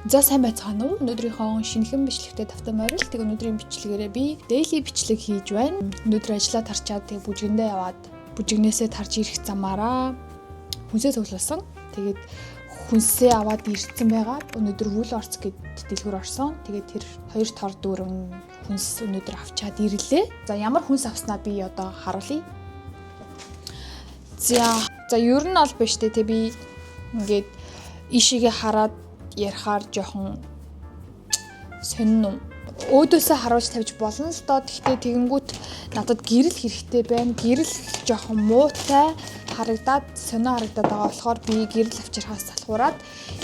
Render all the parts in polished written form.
За сайн байцгаана уу? Өнөөдрийнхөө шинэхэн бичлэгтэй тавтай морил. Тэг өнөөдрийн бичлэгээрээ би daily бичлэг хийж байна. Өнөөдөр ажиллаа тарчаад тэг бүжгэндээ яваад бүжигнээсээ тарж ирэх замаараа хүнсээ цуглуулсан. Тэгээд хүнсээ аваад ирсэн байгаа. Өнөөдөр Wool Orts гэд дэлгүүр орсон. Тэгээд тэр 2 тор дүүрэн хүнс өнөөдөр авчаад ирлээ. За ямар хүнс авснаа би одоо харуулъя. За ер нь бол биш те би ингээд ишигээ хараад ярихаар жоохон сонин өөдөөсөө харуулж тавьж болно л доо. Гэхдээ тэгэнгүүт надад гэрэл хэрэгтэй байна. Гэрэл жоохон муутай харагдаад сонио харагдаад байгаа болохоор би гэрэл авчирхаас залхуураад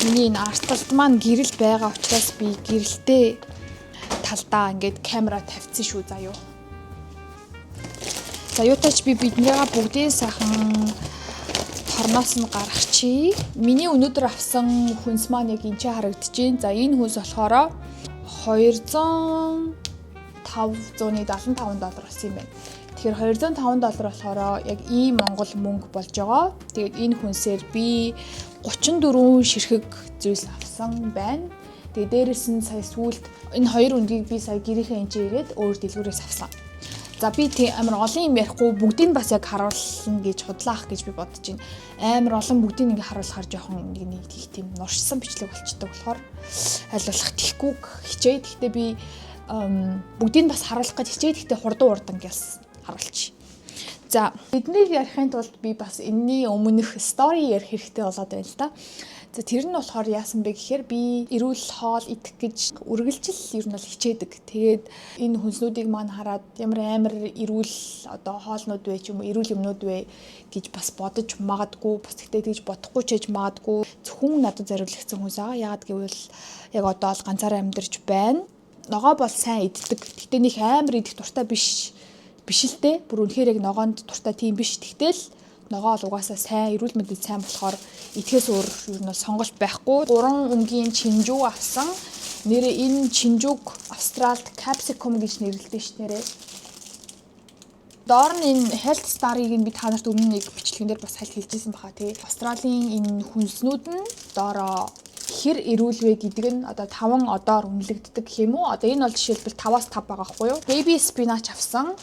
миний энэ арталт маань гэрэл байгаа учраас би гэрэлтэй талдаа ингээд камера тавьчихсан шүү заяа. За юутаач би биднийгаа бүгдийн сайхан торноос нь гаргачихъя. Миний өнөөдөр авсан хүнс маань яг энэ ч харагдаж байна. За энэ хүнс болохоор $275 болсон юм байна. Тэгэхээр $205 болохоор яг ийм Монгол мөнгө болж байгаа. Тэгээд энэ хүнсээр би 34 ширхэг зүйлс авсан байна. Тэгээд дээрэс нь сая сүүлд энэ хоёр үндгийг би сая гэрийнхээ энэ ирээд өөр дэлгүүрээс авсан. За би амар олон юм ярихгүй бүгдийг бас яг харуулна гэж худлаах гэж би бодож байна. Амар олон бүгдийг ингээ харуулахаар жоохон нэг тийм нуршсан бичлэг болчтой болохоор аль болох тийхгүй хичээ. Гэхдээ би бүгдийг бас харуулах гэж хичээ. Гэхдээ хурдан гялс харуулчих. За эднийг ярихын тулд би бас энэний өмнөх стори ярих хэрэгтэй болоод байна л да. За тэр нь болохоор яасан бэ гэхээр би эрүүл хоол идэх гэж үргэлжил ер нь бол хичээдэг. Тэгээд энэ хүнснүүдийг маань хараад ямар эрүүл одоо хоолнууд вэ ч юм уу эрүүл юмнууд вэ гэж бас бодож магадгүй бас тэгтээ тэгж бодохгүй ч гэж магадгүй зөвхөн надад зориулагдсан хүнс аа. Яагаад гэвэл яг одоо л ганцаараа амьдарч байна. Ногоо бол сайн иддэг. Тэгтээ нэг амар идэх дуртай биш л дээ. Бүр үнэхээр яг ногоонд дуртай тийм биш. Тэгтэл ногоо л угаасаа сайн эрүүл мэндэд сайн болохоор идэхээс өөр юу нь сонголт байхгүй. 3 өнгийн чинжүү авсан. Нэрээ энэ чинжүүг Австралид capsicum гэж нэрлэдэг ш нэрээ. Доор нь энэ health star-ыг би та нарт өмнө нэг бичлэгэн дээр бас хальт хэлжсэн баха тий. Австралийн энэ хүнснүүд нь доороо хэр эрүүл вэ гэдэг нь одоо 5 одоор үнэлэгддэг гэх юм уу? Одоо энэ бол жишээлбэл 5-аас 5 байгаа хгүй юу? Baby spinach авсан.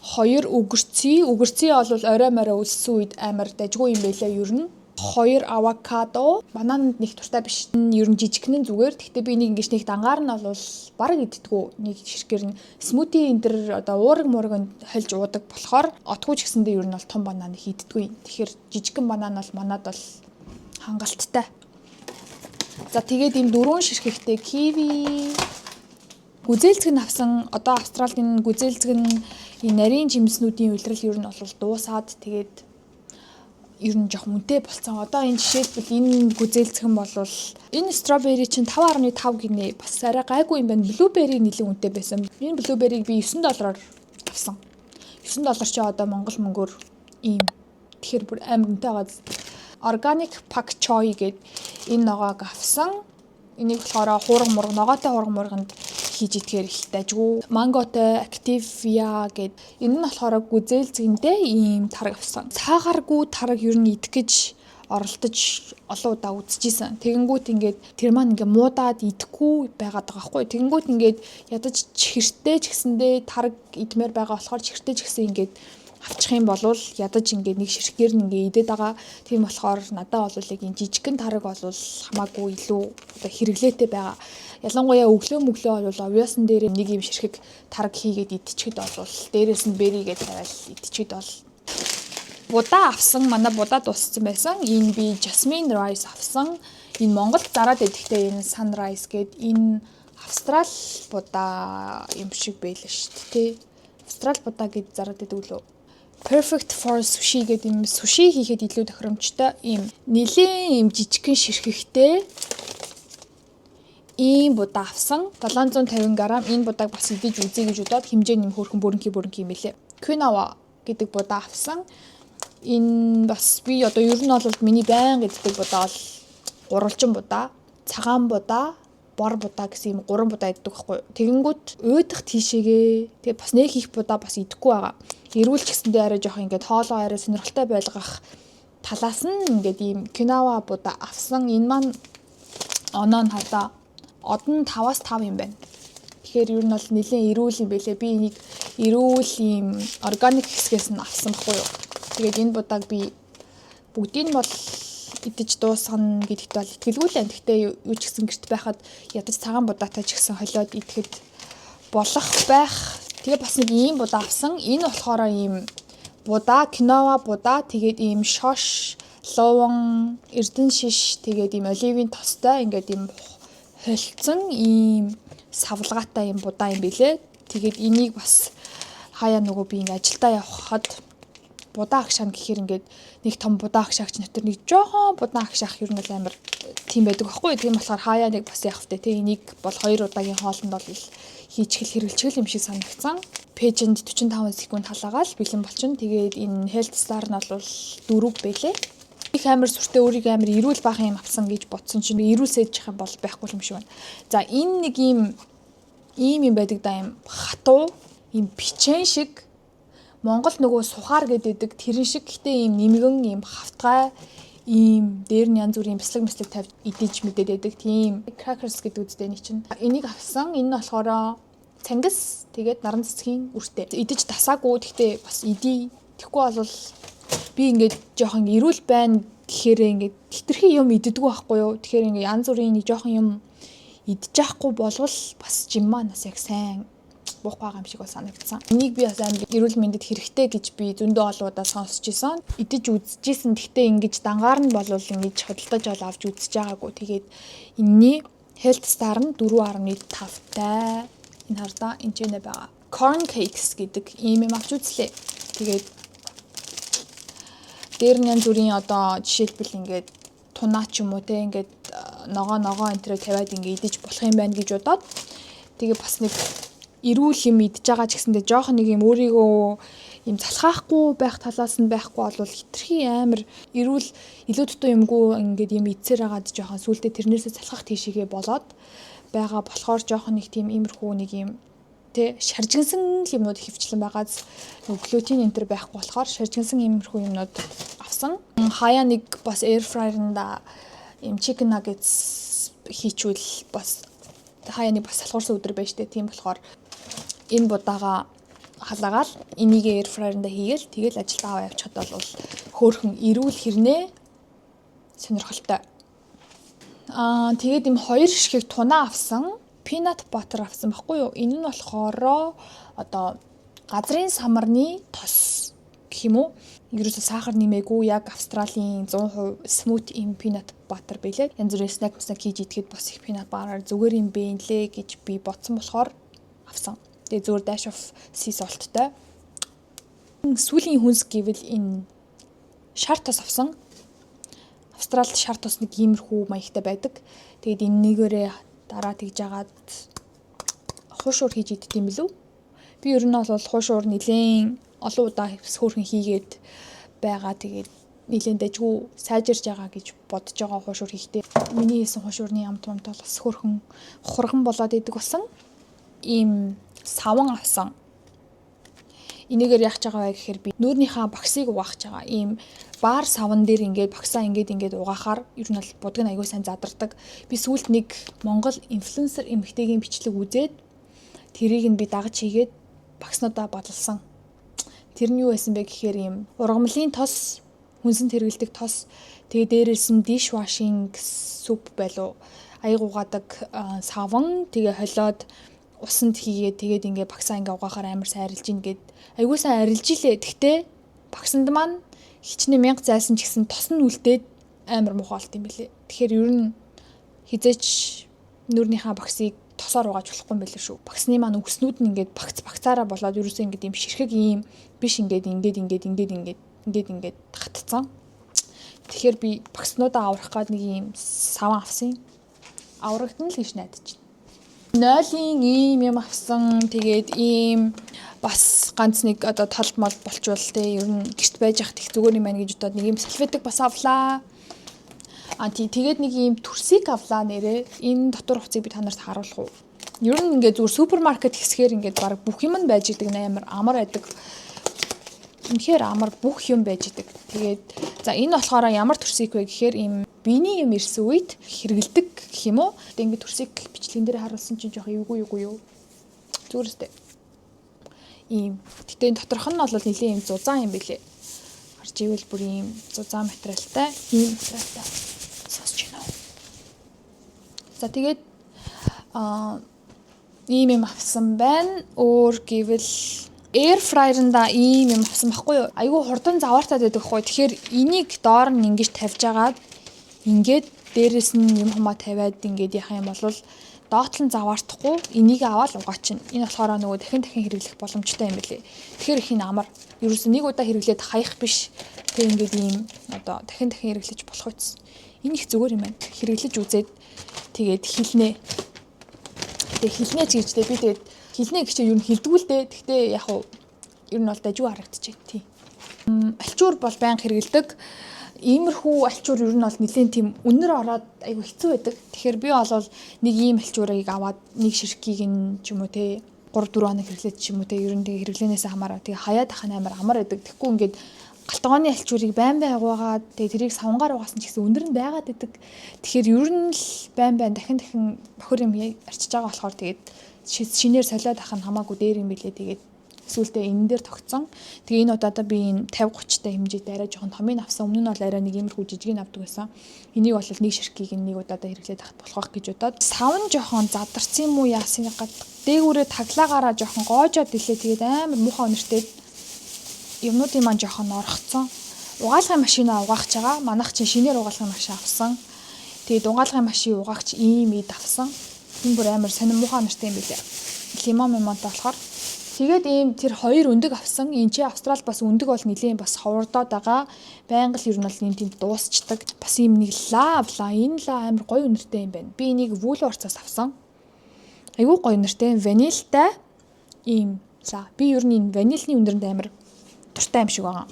2 өгөрций бол орой морой үлссэн үед амар дажгүй юм байлаа ер нь. 2 авокадо, бананад нэг туртай биш. Ер нь жижигхэн зүгээр. Гэхдээ би нэг ингэж нэг дангаар нь бол бараг иддэггүй. Нэг ширхгэр нь смути энэ төр одоо уураг мурганд хольж уудаг болохоор отгүй ч гэсэндээ ер нь бол том банан их иддэггүй. Тэгэхээр жижигхэн банан бол манад бол хангалттай. За тэгээд энэ 4 ширхэгтэй киви гүзээлцэг нь авсан. Одоо Австралийн гүзээлцэг нь энэ нарийн жимснүүдийн улирал ер нь бол дуусаад тэгээд ер нь жоох үнэтэй болцсон. Одоо энэ жишээлбэл энэ гүзээлцэг нь бол энэ стrawberry чинь 5.5 гинэ. Бас арай гайгүй юм байна. Blueberry нэлээд үнэтэй байсан. Энэ blueberry-г би $9 авсан. $9 чи одоо монгол мөнгөөр ийм. Тэгэхээр бүр амар үнэтэй байгаа. Organic pak choi гэд энэ ногоог авсан. Энийг болохоор ногоотой хуурга мурганд хийж идэхээр их дажгүй. Манготой Activia гэд энэ нь болохоор гүзээлцгэндээ ийм тараг авсан. Цаагаргүй тараг ер нь идэх гэж оролдож олон удаа үзчихсэн. Тэгэнгүүт ингээд тэр маань ингээд муудаад идэхгүй байгаад байгаа хгүй. Тэгэнгүүт ингээд ядаж чихэртэй ч гэсэндээ тараг идмээр байгаа болохоор чихэртэй ч гэсэн ингээд авчих юм бол ядаж ингээд нэг ширхгээр нь ингээд идээд байгаа. Тийм болохоор надад бол яг энэ жижигхэн тараг бол хамаагүй илүү одоо хэрэглээтэй байгаа. Ялангуяа өглөө бол овёосон дээр нэг юм ширхэг тараг хийгээд идчихэд бол дээрээс нь беригээ тавиал идчихэд бол будаа авсан. Манай будаа дууссан байсан. Энэ би jasmine rice авсан. Энэ Монголд зараад идэхтэй энэ sunrise гэд энэ Австрал будаа юм шиг байлаа шүү дээ. Австрал будаа гэд зараад идэг лөө. Perfect for sushi гэдэг юм суши хийхэд илүү тохиромжтой ийм нэлээд ийм жижигхэн ширхэгтэй ийм будаа авсан. 750 г. Энэ будааг бас идэж үзье гэж бодоод хэмжээ нэм хөөрхөн бүрэнхий юм билээ. Quinoa гэдэг будаа авсан. Энэ бас би одоо ер нь бол миний байнга иддэг будаа бол гурвалжин будаа, цагаан будаа, бор будаа гэсэн юм 3 будаа иддэг байхгүй. Тэгэнгүүт өөдөх тийшээгээ тэгээ бас нэг их будаа бас идэхгүй байгаа. Эрүүлч гэсэндээ арай жоох ингээд хоолоо арай сонирхолтой байлгах талаас нь ингээд ийм quinoa будаа авсан. Энэ маань Оноо нь хадаа одон 5-аас 5 юм байна. Тэгэхээр ер нь бол нэлээд эрүүл юм байлээ. Би энийг эрүүл юм органик хэсгээс нь авсан байхгүй юу. Тэгээд энэ будааг би бүгдийг нь бол идэж дуусгана гэдэгт бол итгэлгүй л байна. Гэхдээ юу ч гэсэн гэрт байхад ядаж цагаан будаатай ч гэсэн холиод идэхэд болох байх. Тэгээ бас нэг ийм будаа авсан. Энэ болохоор ийм будаа, кинова будаа, тэгээд ийм шош, ловон, эрдэн шиш, тэгээд ийм оливын тостой ингээд ийм холцсон ийм савлгаатай ийм будаа юм билээ. Тэгээд энийг бас хаяа нөгөө би ингээд ажилдаа явхад будаа агшаана гэхээр ингээд нэг том будаа агшаагч нөтөр нэг жоохон будаа агшаах ер нь бол амар тийм байдаг байхгүй. Тийм болохоор хаяа нэг бас явах тэ энийг бол 2 удаагийн хоолнд бол хийчихэл хэрэглэчихэл юм шиг санагдсан. Пэйжэнд 45 секунд халаагаал бэлэн болчихно. Тэгээд энэ Health Star нь бол 4 байлээ. Их амар сүртэй өөрийг амар эрүүл баах юм авсан гэж бодсон чинь эрүүл сэж юм бол байхгүй юм шиг байна. За энэ нэг ийм юм байдаг да юм хатуу, ийм бичэн шиг Монгол нөгөө сухаар гэдэг тэрэн шиг гэхдээ ийм нэмгэн ийм хавтгай ийм дээр нь янз бүрийн бяцлаг тавьж идэж мэдээд байдаг тийм crackers гэдэг үстэй нэг чинь. Энийг авсан. Энэ нь болохоор цангис тэгээд наран цэцгийн үртэй. Идэж тасаагүй гэхдээ бас идий. Тэгэхгүй бол би ингээд жоохон эрүүл байна гэхээр ингээд хитрхи юм иддэггүй байхгүй юу. Тэгэхээр ингээд янз бүрийн нэг жоохон юм идэж яахгүй болвол бас жим манаас яг сайн буух байгаа юм шиг бол санагдсан. Энийг би бас амар эрүүл мэндэд хэрэгтэй гэж би зөндөө олуудаа сонсч ийсэн. Идэж үзчихсэн. Гэхдээ ингэж дангаар нь болвол ингэж хөдөлтөж ол авч үзэж байгаагүй. Тэгээд энэний Health Star нь 4.5-тай. Энэ хардаа энэ ч нэ байгаа. Corn cakes гэдэг ийм юм авч үзлээ. Тэгээд дээр нь янз бүрийн одоо жишээлбэл ингээд тунаа ч юм уу те ингээд ногоо энэ төрөө тавиад ингээд идэж болох юм байна гэж бодоод тэгээ бас нэг эрүүл юм идж байгаа ч гэсэндээ жоохон нэг юм өөрийгөө юм залхаахгүй байх талаас нь байхгүй бол хитрхи амар эрүүл илүү дутуу юмгүй ингээд юм идсээр хагаад жоохон сүултээ тэрнээсээ залхах тийшээгээ болоод байгаа болохоор жоохон нэг тийм иймэрхүү нэг юм тэ шаржигнсан юмнууд хөвчлэн байгааз глютен энтер байхгүй болохоор шаржигнсан иймэрхүү юмнууд авсан. Хаяа нэг бас air fryer-ында юм chicken nuggets хийчвэл бас хаяа нэг бас салхуурсан өдөр байж тээ. Тийм болохоор энэ будаага халаагаал энийг air fryer-ында хийгээл тэгэл ажилдаа аваа явчихад бол хөөхөн эрүүл хэрнээ сонирхолтой. Тэгээд юм 2 ширхэг тунаа авсан. Peanut butter авсан байхгүй юу? Энэ нь болохоор одоо газрын самарны тос гэх юм уу? Ерөөсөө сахар нэмээгүй яг Австралийн 100% smooth им peanut butter байлээ. Янз бүрийн snack хийж идэхэд бас их peanut butter зүгээр юм бэ нэлээ гэж би бодсон болохоор авсан. Тэгээ зүгээр dash of sea salt-тай. Сүүлийн хүнс гэвэл энэ шар тос авсан. Австралид шар тос нэг иймэрхүү маягтай байдаг. Тэгээд энэгээрээ дараа тэгж агаад хуушуур хийж идэх юм билүү? Би ер нь бол хуушуур нэлээд олон удаа хөөхөн хийгээд байгаа. Тэгээд нэлээд дэжгүй сайжирж байгаа гэж бодож байгаа хуушуур хийхдээ. Миний хийсэн хуушуурны амт бол бас хөөхөн хурган болоод идэг болсон. Ийм саван авсан. Энийгээр яах гэж байгаа вэ гэхээр би нүүрнийхээ багсыг угаах гэж байгаа. Ийм баар саван дээр ингээд багсаа ингээд угаахаар ер нь бол будг нь аягүй сайн задардаг. Би сүүлд нэг Монгол инфлюенсер эмэгтэйгийн бичлэг үзээд тэрийг нь би дагаж хийгээд багснуудаа бодлсон. Тэр нь юу байсан бэ гэхээр ийм ургамлын тос, хүнсэнд хэрэгэлдэг тос, тэгээ дээрээс нь dishwashing soup байлуу аяг угаадаг саван тэгээ холиод усанд хийгээд тэгээд ингээ багсаа ингээ угаахаар амар сайн арилж ийн гэд айгуу сайн арилж илээ. Гэхдээ багсанд маань хичнээн 1000 зайсан ч гэсэн тос нь үлдээд амар муухай болт юм билээ. Тэгэхээр ер нь хизээч нүрнийхээ багсыг тосоор угааж болохгүй юм байлээ шүү. Багсны маань өгснүүд нь ингээ багцаараа болоод ерөөсөө ингээ юм ширхэг юм биш ингээ хатцсан. Тэгэхээр би багснуудаа аврах гээд нэг юм саван авсан. Аврагдана л гэж найдаж байна. Нойлын ийм авсан. Тэгээд ийм бас ганц нэг одоо толд мол болчвол те ер нь гэрт байж хат их зүгээр юм байна гэж бодоод нэг юм салфетик бас авлаа. Тэгээд нэг ийм төрсийг авлаа нэрээ. Энэ дотор хувцсыг би та нарт харуулах уу? Ер нь ингээ зүгээр супермаркет хэсгээр ингээ баг бүх юм нь байж идэг амар байдаг. Үнэхээр амар бүх юм байж идэг. Тэгээд за энэ болохоор ямар төрсийг вэ гэхээр ийм биений юм ирсэн үед хэрэгэлдэг гэх юм уу. Тэг ингээд төрсийг бичлэгэн дээр харуулсан чинь жоох эвгүй юу. Зүгээрстэй. Ийм. Гэтэ энэ доторх нь бол нэлийн юм зузаан юм билээ. Харж ивэл бүр ийм зузаан материалтай, ийм материалтай. Сонсч байна уу? За тэгээд ийм юм авсан байна. Өөр гэвэл air fryer-ында ийм юм авсан байхгүй юу? Айгүй хурдан заваартай байдаг хгүй. Тэгэхээр энийг доор нь ингэж тавьж агаад ингээд дээрэс нь юм хамаа тавиад ингээд яхах юм бол доотлон заваартахгүй энийг аваад угаачин. Энэ болохоор нөгөө дахин хэрэглэх боломжтой юм билээ. Тэгэхээр их энэ амар. Ерөөсөө нэг удаа хэрэглээд хаях биш. Тэг ингээд ийм одоо дахин хэрэглэж болох үс. Энэ их зүгээр юм байна. Хэрэглэж үзээд тэгээд хилнэ. Тэгээд хилнэ ч гэжтэй би тэгээд хилнэ гэж юу н хилдгүүлдэ. Гэхдээ яг уу ер нь бол дажгүй харагдчихэ. Тийм. Альчуур бол байнга хэрэгэлдэг. Иймэрхүү альчуур ер нь бол нэлийн тийм үнэр ороод айгүй хэцүү байдаг. Тэгэхээр би бол нэг ийм альчуурыг аваад нэг ширхгийг нь ч юм уу те 3-4 хоног хэрэглээд ч юм уу те ер нь тэгээ хэрэглэнээс хамаараа тэгээ хаяад ахын амар байдаг. Тэгэхгүй ингээд галтгооны альчуурыг байн угаагаад тэгээ тэрийг савнгаар угаасан ч гэсэн үнэр нь байгаад байдаг. Тэгэхээр ер нь л байн дахин бохор юм арчиж байгаа болохоор тэгээд шинээр солиод ах нь хамаагүй дээр юм билээ. Тэгээд сүултээ энэ дээр тогтсон. Тэгээ энэ удаа би энэ 50-30 та хэмжээтэй арай жоохон томыг авсан. Өмнө нь бол арай нэг иймэрхүү жижиг авдаг байсан. Энийг бол нэг ширхгийг нэг удаа хэрэглээд ахт болох гэж бодоод савн жоохон задарсан юм уу яасан гад дээгүүрээ таглаагаараа жоохон гоожоод илээ. Тэгээд амар муухай өнөртэй юмнуудын маань жоохон орхцсон. Угаалгын машинаа угаахч байгаа. Манайх чинь шинээр угаалгын машин авсан. Тэгээд угаалгын машин угаагч ийм ид авсан. Энэ бүр амар сонир муухай өнөртэй юм билээ. Лимонтой болохоор тэгээд ийм тэр хоёр өндөг авсан. Энд чи Австрал бас өндөг бол нэлийн бас ховордоод байгаа. Байнга л ер нь бол энэ тийм дуусчдаг. Бас ийм нэг энэ амар гоё өнөртэй юм байна. Би энийг Woolworths-аас авсан. Айгүй гоё өнөртэй, ванильтай ийм би ер нь энэ ванильны өндөрэнд амар дуртай юм шиг байгаа.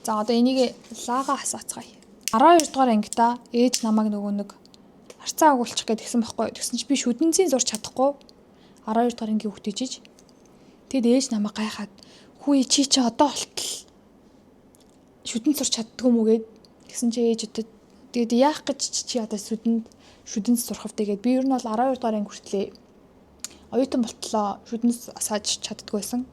За одоо энийг лаага хасаацгаая. 12 дугаар ангита ээж намайг нөгөө нэг харцаа агуулчих гэж тэгсэн байхгүй. Тэгсэн чи би шүдэнцийн зурч чадахгүй. 12 дугаар ангийн хүүхд ижиж. Тэгэд ээж намайг гайхаад хүү чи одоо болтол шүдэн зурч чаддгүй юм уу гэд тэгсэн чи ээж өдөө тэгэд яах гэж чи одоо шүдэнц сурхав тэгээд би ер нь бол 12 дугаар анги хүртлээ оюутан болтлоо шүдэнц асааж чаддгүй байсан.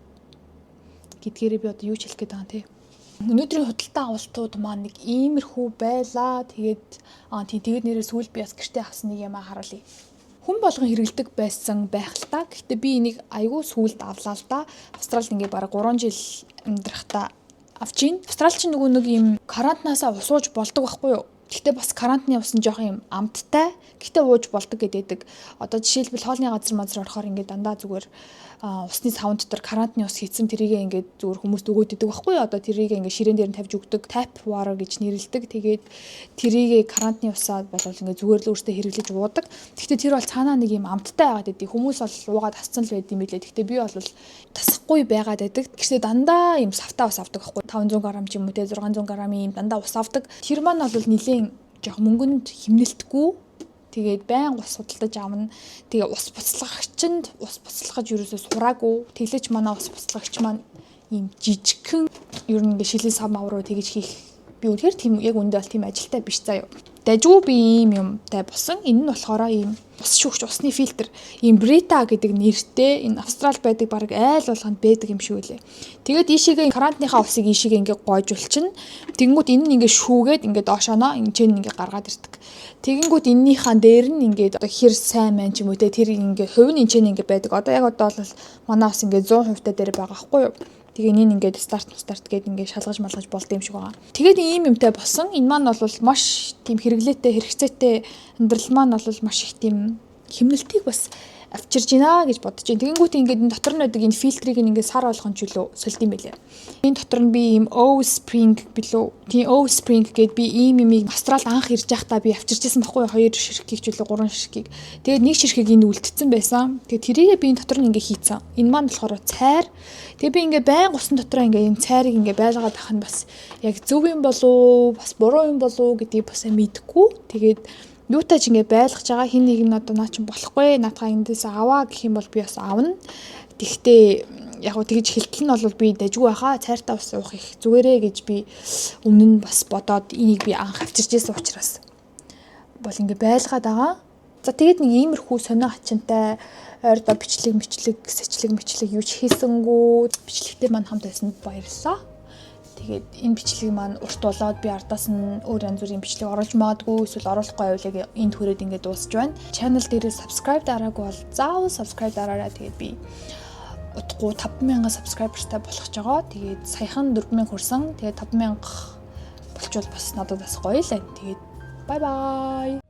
Гэдгээрээ би одоо юу ч хэлэх гээд байгаа юм те. Өнөөдрийн худалдаа авалтууд маань нэг иймэрхүү байлаа. Тэгээд нэрээ сүүл би бас гэртээ авсан нэг юм харуулъя. Хүн болгон хэрэгэлдэг байсан байх л та. Гэхдээ би энийг айгүй сүүлд авлаа л да. Австралид ингээ бараг 3 жил амьдрахтаа авч ийн. Австралч нөгөө нэг юм карантинаасаа усууж болдог байхгүй юу? Гэхдээ бас карантины ус нь жоох юм амттай. Гэхдээ ууж болдог гэдэг. Одоо жишээлбэл хоолны газар орохоор ингээ дандаа зүгээр усны савн дотор карантины ус хийсэн тэрийгээ ингээд зүгээр хүмүүст өгөөд идэг байхгүй юу? Одоо тэрийгээ ингээд ширээн дээр нь тавьж өгдөг tap water гэж нэрлэдэг. Тэгээд тэрийгээ карантины усаа болвол ингээд зүгээр л өөртөө хэрэглэж уудаг. Гэхдээ тэр бол цаанаа нэг юм амттай байгаад идэв. Хүмүүс бол уугаад тасцсан л байд юм билээ. Гэхдээ би бол тасахгүй байгаад байдаг. Гэхдээ дандаа юм савтаа ус авдаг байхгүй юу? 500 г ч юм уу те 600 г-ийн юм дандаа ус авдаг. Тэр маань бол нэлийн жоох мөнгөнд хэмнэлтгүй. Тэгээд байн ус судалдаж авна. Тэгээ ус буцлагчинд ус буцалгаж ерөөсөө сураагүй. Тэглэж манай ус буцалгагч маань ийм жижигхэн ер нь ингээ шилэн сав мав руу тэгж хийх. Би үнэхээр тийм яг үндэ бол тийм ажилтай биш заяа. Дажгүй би ийм юмтай болсон. Энэ нь болохоор ийм ус шүүгч усны фильтр ийм Brita гэдэг нэртэй энэ Австрал байдаг баг айл болгонд байдаг юм шиг үлээ. Тэгээд ийшээгээ карантиныхаа усыг ийшээгээ ингээ гоожулчин. Тэгэнгүүт энэ нь ингээ шүүгээд ингээ доошооноо энэ нь ингээ гаргаад ирдэг. Тэгэнгүүт эннийхаа дээр нь ингээд одоо хэр сайн мэн ч юм уу те тэр ингээд хувь нь энэ нь ингээд байдаг. Одоо яг одоо бол манай бас ингээд 100% та дээр байгаа байхгүй юу? Тэгээ энэ ингээд старт гээд ингээд шалгаж малгаж болд юм шиг байгаа. Тэгээд ийм юмтай болсон. Энэ маань бол маш тийм хэрэглээтэй хэрэгцээтэй амьдрал маань бол маш их тийм хэмнэлтийг бас авчирж байна гэж бодож байна. Тэгэнгүүт ингээд энэ дотор нь байдаг энэ фильтрийг ингээд сар болгон ч үлээ сольд юм байлээ. Энэ дотор нь би ийм O Spring билүү. Тийм O Spring гээд би ийм юмыг Австрал анх ирж байхдаа би авчирчсэн байхгүй 2 ширхгийг ч үлээ 3 ширхгийг. Тэгээд нэг ширхгийг энэ үлдсэн байсан. Тэгээд тэрийг би энэ дотор нь ингээд хийцэн. Энэ маань болохоор цайр. Тэгээд би ингээд байн усан дотроо ингээд энэ цайрыг ингээд байлгаад ах нь бас яг зөв юм болов бас буруу юм болов гэдгийг бас мэдэхгүй. Тэгээд юутай ч ингэ байлгаж байгаа хин нэг нь одоо наа чинь болохгүй наатаа эндээс аваа гэх юм бол би бас авна. Тэгтээ яг уу тэгж хэлтэл нь бол би дажгүй байхаа цайртаа ус уух их зүгээрээ гэж би өмнө нь бас бодоод энийг би анх авчирч ирсэн учраас бол ингээ байлгаад байгаа. За тэгээд нэг иймэрхүү сонио ачинтай ойрдоо сэжлэг юу ч хийсэнгүү бичлэгтэй маань хамт байсанд баярлалаа. Тэгээд энэ бичлэг маань урт болоод би ардаас нь өөр янз бүрийн бичлэг оруулж магадгүй эсвэл оруулахгүй байвал яг энд хүрээд ингээд дуусч байна. Channel дээрээ subscribe дараагүй бол заавал subscribe дараарай. Тэгээд би удахгүй 5,000 subscriberтай болох ч байгаа. Тэгээд саяхан 4,000 хүрсэн. Тэгээд 5,000 болчвол бас надад бас гоё л байна. Тэгээд bye bye.